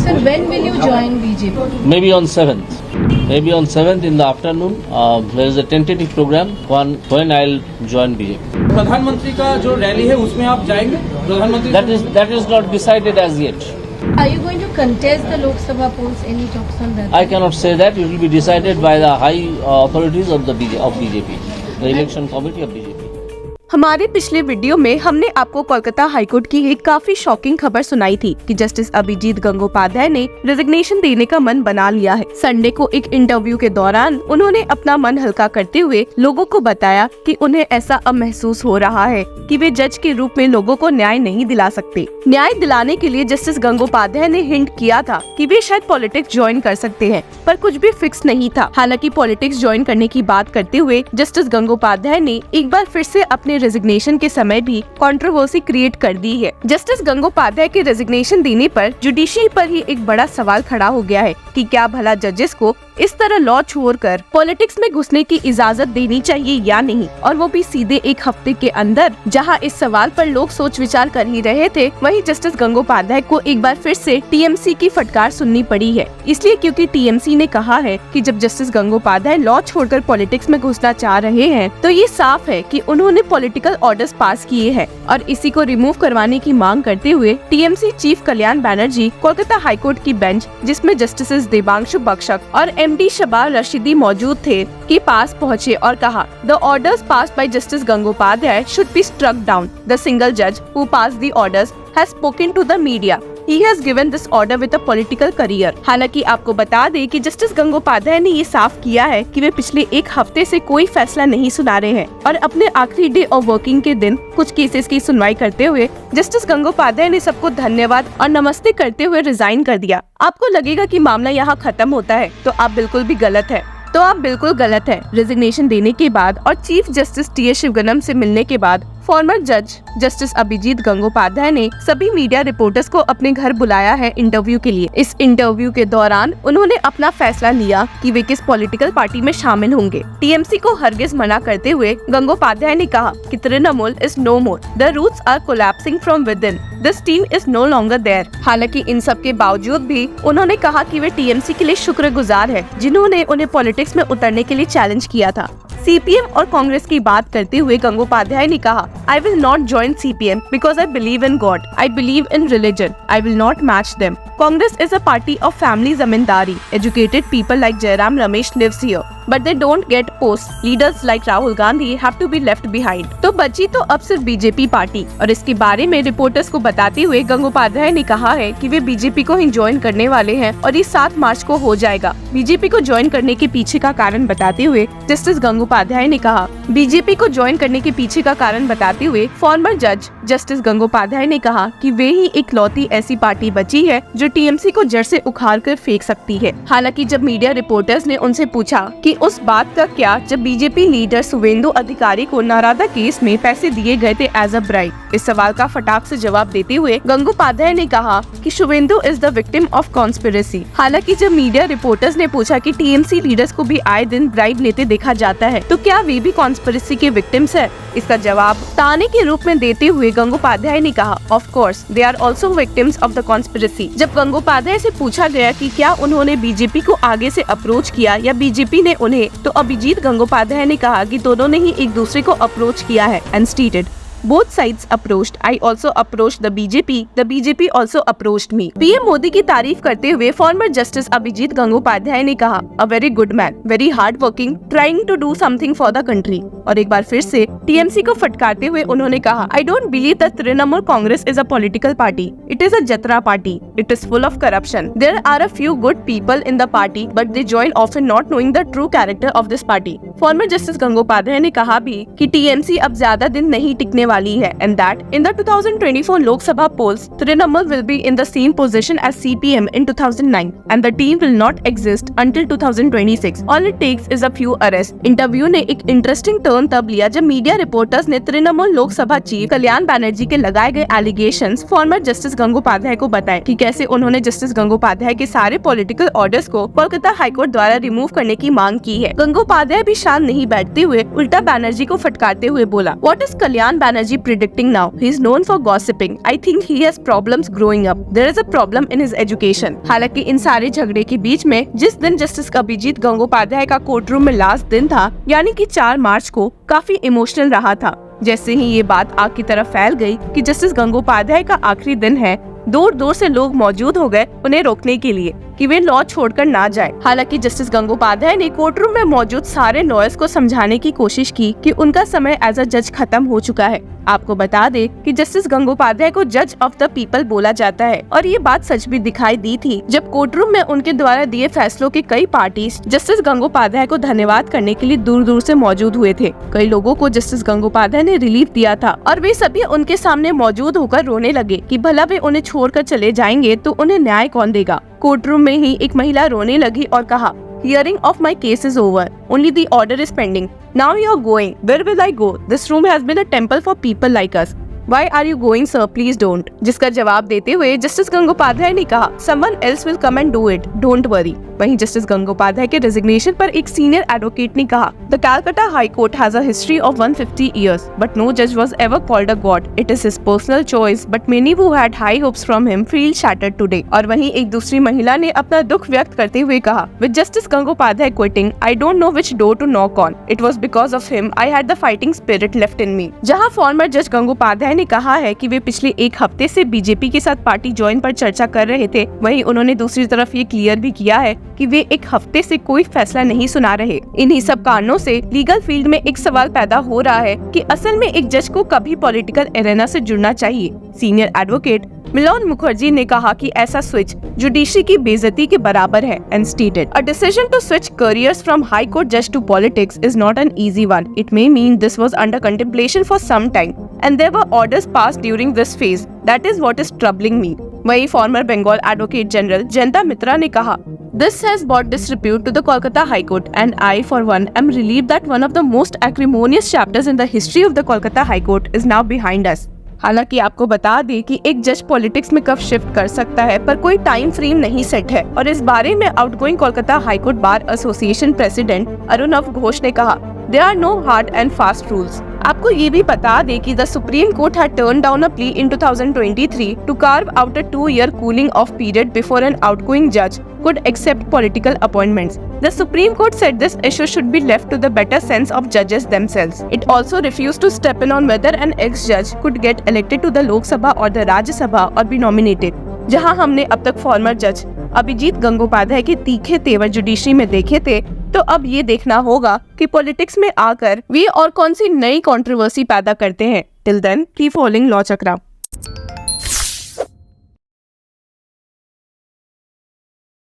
Sir, when will you join BJP? Maybe on 7th. Maybe on 7th in the afternoon. There is a tentative program when I'll join BJP. प्रधानमंत्री का जो rally है उसमें आप जाएंगे? प्रधानमंत्री That is not decided as yet. Are you going to contest the Lok Sabha polls? Any talks on that? I cannot say that. It will be decided by the high authorities of BJP, the election committee of BJP. हमारे पिछले video में हमने आपको Kolkata high court की एक काफी shocking खबर सुनाई थी कि जस्टिस अभिजीत गंगोपाध्याय ने रेजिग्नेशन देने का मन बना लिया है। संडे को एक इंटरव्यू के दौरान उन्होंने अपना मन हल्का करते हुए लोगों को बताया कि उन्हें ऐसा अब महसूस हो रहा है कि वे जज के रूप में लोगों को न्याय नहीं दिला सकते। न्याय दिलाने के लिए जस्टिस गंगोपाध्याय ने हिंट किया था कि वे शायद पॉलिटिक्स ज्वाइन कर सकते हैं, पर कुछ भी फिक्स नहीं था। हालांकि पॉलिटिक्स ज्वाइन करने की बात करते हुए जस्टिस गंगोपाध्याय ने एक बार फिर से अपने रेजिग्नेशन के समय भी कंट्रोवर्सी क्रिएट कर दी है। जस्टिस गंगोपाध्याय के रेजिग्नेशन देने पर जुडिशरी पर ही एक बड़ा सवाल खड़ा हो गया है कि क्या भला जजेस को इस तरह लॉ छोड़कर पॉलिटिक्स में घुसने की इजाजत देनी चाहिए या नहीं, और वो भी सीधे एक हफ्ते के अंदर। जहां इस सवाल पर लोग सोच विचार कर ही रहे थे, वहीं जस्टिस गंगोपाध्याय को एक बार फिर से टीएमसी की फटकार सुननी पड़ी है। इसलिए क्योंकि टीएमसी ने कहा है कि जब जस्टिस गंगोपाध्याय लॉ छोड़कर पॉलिटिक्स में घुसना चाह रहे हैं तो ये साफ है कि उन्होंने पॉलिटिकल ऑर्डर्स पास किए हैं, और इसी को रिमूव करवाने की मांग करते हुए TMC chief Kalyan Banerjee Kolkata high court की बेंच, जिसमें जस्टिस देवांशु बख्शक और एमडी शबार रशीदी मौजूद थे, के पास पहुंचे और कहा, the orders passed by justice Gangopadhyay should be struck down. The single जज who passed the orders has spoken to the media. He has given this order with a political career। हालांकि आपको बता दें कि जस्टिस गंगोपाध्याय ने ये साफ किया है कि वे पिछले एक हफ्ते से कोई फैसला नहीं सुना रहे हैं, और अपने आखिरी डे ऑफ वर्किंग के दिन कुछ केसेस की सुनवाई करते हुए जस्टिस गंगोपाध्याय ने सबको धन्यवाद और नमस्ते करते हुए रिजाइन कर दिया। आपको लगेगा कि मामला यहाँ खत्म होता है, तो आप बिल्कुल गलत है। रेजिग्नेशन देने के बाद और चीफ जस्टिस टी.एस. शिवगनम से मिलने के बाद फॉर्मर जज जस्टिस अभिजीत गंगोपाध्याय ने सभी मीडिया रिपोर्टर्स को अपने घर बुलाया है इंटरव्यू के लिए। इस इंटरव्यू के दौरान उन्होंने अपना फैसला लिया कि वे किस पॉलिटिकल पार्टी में शामिल होंगे। टीएमसी को हरगिज मना करते हुए गंगोपाध्याय ने कहा कि Trinamool is no more, the roots are collapsing from within, this team is no longer there. हालांकि इन सब के बावजूद भी उन्होंने कहा कि वे टीएमसी के लिए शुक्रगुजार है, जिन्होंने उन्हें पॉलिटिक्स में उतरने के लिए चैलेंज किया था। सीपीएम और कांग्रेस की बात करते हुए गंगोपाध्याय ने कहा, I will not join CPM because I believe in God. I believe in religion. I will not match them. Congress is a party of family zamindari. Educated people like Jairam Ramesh lives here, but they don't get posts. Leaders like Rahul Gandhi have to be left behind. तो बची तो अब सिर्फ BJP party, और इसके बारे में reporters को बताते हुए गंगोपाध्याय ने कहा है कि वे बीजेपी को ही ज्वाइन करने वाले हैं, और ये 7 मार्च को हो जाएगा। बीजेपी को ज्वाइन करने के पीछे का कारण बताते हुए जस्टिस गंगोपाध्याय ने कहा, बीजेपी को ज्वाइन करने के पीछे का कारण बताते हुए फॉर्मर जज जस्टिस गंगोपाध्याय ने कहा कि वे ही इकलौती ऐसी पार्टी बची है जो टीएमसी को जड़ से उखाड़ कर फेंक सकती है। हालांकि जब मीडिया रिपोर्टर्स ने उनसे पूछा कि उस बात का क्या जब बीजेपी लीडर शुवेंदु अधिकारी को नारादा केस में पैसे दिए गए थे एज अ ब्राइब, इस सवाल का फटाक से जवाब देते हुए गंगोपाध्याय ने कहा कि Suvendu is the victim of conspiracy. हालांकि जब मीडिया रिपोर्टर्स ने पूछा कि टीएमसी लीडर्स को भी आए दिन ब्राइब लेते देखा जाता है, तो क्या वे भी कॉन्स्पिरेसी के विक्टिम्स है, इसका जवाब ताने के रूप में देते हुए गंगोपाध्याय ने कहा, of course they are also victims of the conspiracy. जब गंगोपाध्याय से पूछा गया कि क्या उन्होंने बीजेपी को आगे से अप्रोच किया या बीजेपी ने उन्हें, तो अभिजीत गंगोपाध्याय ने कहा कि दोनों ने ही एक दूसरे को अप्रोच किया है and stated, Both sides approached. I also approached the BJP. The BJP also approached me. PM Modi की तारीफ करते हुए फॉर्मर जस्टिस अभिजीत गंगोपाध्याय ने कहा, A very good man, very hard working, trying to do something for the country. और एक बार फिर से टीएमसी को फटकारते हुए उन्होंने कहा, I don't believe that Trinamool Congress is a political party. It is a jatra party. It is full of corruption. There are a few good people in the party, but they join often not knowing the true character of this party. Former justice Gangopadhyay ने कहा भी कि TMC अब ज्यादा दिन नहीं टिकने वाली है, and that in the 2024 लोक सभा polls, Trinamool will be in the same position as CPM in 2009, and the team will not exist until 2026. All it takes is a few arrests. Interview ने एक इंटरेस्टिंग टर्न तब लिया जब media reporters ने तृणमूल लोक सभा चीफ कल्याण बनर्जी के लगाए गए एलिगेशंस फॉर्मर जस्टिस गंगोपाध्याय को बताए कि कैसे उन्होंने जस्टिस गंगोपाध्याय के सारे पॉलिटिकल ऑर्डर्स को कोलकाता हाईकोर्ट द्वारा रिमूव करने की मांग की है। गंगोपाध्याय भी शांत नहीं बैठते हुए उल्टा बनर्जी को फटकारते हुए बोला, what is Kalyan Banerjee energy predicting now. He is known for gossiping. I think he has problems growing up. There is a problem in his education. हालांकि इन सारे झगड़े के बीच में जिस दिन जस्टिस अभिजीत गंगोपाध्याय का कोर्ट रूम में लास्ट दिन था, यानी कि 4 मार्च को, काफी इमोशनल रहा था। जैसे ही ये बात आग की तरफ फैल गई कि जस्टिस गंगोपाध्याय का आखिरी दिन है, दूर दूर से लोग मौजूद हो गए उन्हें रोकने के लिए कि वे लॉ छोड़कर ना जाए। हालांकि जस्टिस गंगोपाध्याय ने कोर्ट रूम में मौजूद सारे लॉयर्स को समझाने की कोशिश की कि उनका समय एज अ जज खत्म हो चुका है। आपको बता दे कि जस्टिस गंगोपाध्याय को जज ऑफ द पीपल बोला जाता है और ये बात सच भी दिखाई दी थी जब कोर्ट रूम में उनके द्वारा दिए फैसलों के कई पार्टीज जस्टिस गंगोपाध्याय को धन्यवाद करने के लिए दूर दूर से मौजूद हुए थे। कई लोगों को जस्टिस गंगोपाध्याय ने रिलीफ दिया था और वे सभी उनके सामने मौजूद होकर रोने लगे कि भला वे उन्हें छोड़कर चले जाएंगे तो उन्हें न्याय कौन देगा। कोर्ट रूम में ही एक महिला रोने लगी और कहा, Hearing of my case is over. Only the order is pending. Now you are going. Where will I go? This room has been a temple for people like us. Why are you going, sir? Please don't. जिसका जवाब देते हुए justice Gangopadhyay ने कहा, Someone else will come and do it. Don't worry. वहीं justice Gangopadhyay के resignation पर एक सीनियर एडवोकेट ने कहा, The Calcutta High Court has a history of 150 years, but no judge was ever called a god. It is his personal choice, but many who had high hopes from him feel shattered today. और वहीं एक दूसरी महिला ने अपना दुख व्यक्त करते हुए कहा, With Justice Gangopadzhay quitting, I don't know which door to knock on. It was because of him I had the fighting spirit left in me. जहां फॉर्मर जज गंगोपाध्याय ने कहा है कि वे पिछले एक हफ्ते से बीजेपी के साथ पार्टी ज्वाइन पर चर्चा कर रहे थे, वहीं उन्होंने दूसरी तरफ ये क्लियर भी किया है कि वे एक हफ्ते से कोई फैसला नहीं सुना रहे। इन्हीं सब कारणों से लीगल फील्ड में एक सवाल पैदा हो रहा है कि असल में एक जज को कभी पॉलिटिकल एरेना से जुड़ना चाहिए। सीनियर एडवोकेट मिलोन मुखर्जी ने कहा कि ऐसा स्विच जुडिशरी की बेइज्जती के बराबर है and stated, A decision to switch careers from High Court judge to politics is not an easy one. It may mean this was under contemplation for some time and there were orders passed during this phase. That is what is troubling me. वही former Bengal advocate general Jayanta Mitra ने कहा, This has brought disrepute to the Kolkata High Court and I for one am relieved that one of the most acrimonious chapters in the history of the Kolkata High Court is now behind us. हालांकि आपको बता दें कि एक जज politics में कब shift कर सकता है पर कोई टाइम फ्रेम नहीं सेट है और इस बारे में outgoing Kolkata high court bar association president Arunava Ghosh ने कहा, There are no hard and fast rules. आपको ये भी बता दें कि the supreme court had turned down a plea in 2023 to carve out a 2-year cooling off period before an outgoing judge could accept political appointments. The Supreme Court said this issue should be left to the better sense of judges themselves. It also refused to step in on whether an ex-judge could get elected to the Lok Sabha or the Rajya Sabha or be nominated. जहां हमने अब तक farmer जज अभिजीत गंगोपाध्याय के तीखे तेवर judiciary में देखे थे, तो अब ये देखना होगा कि पॉलिटिक्स में आकर वे और कौन सी नई कंट्रोवर्सी पैदा करते हैं। Till then keep following law चक्रा।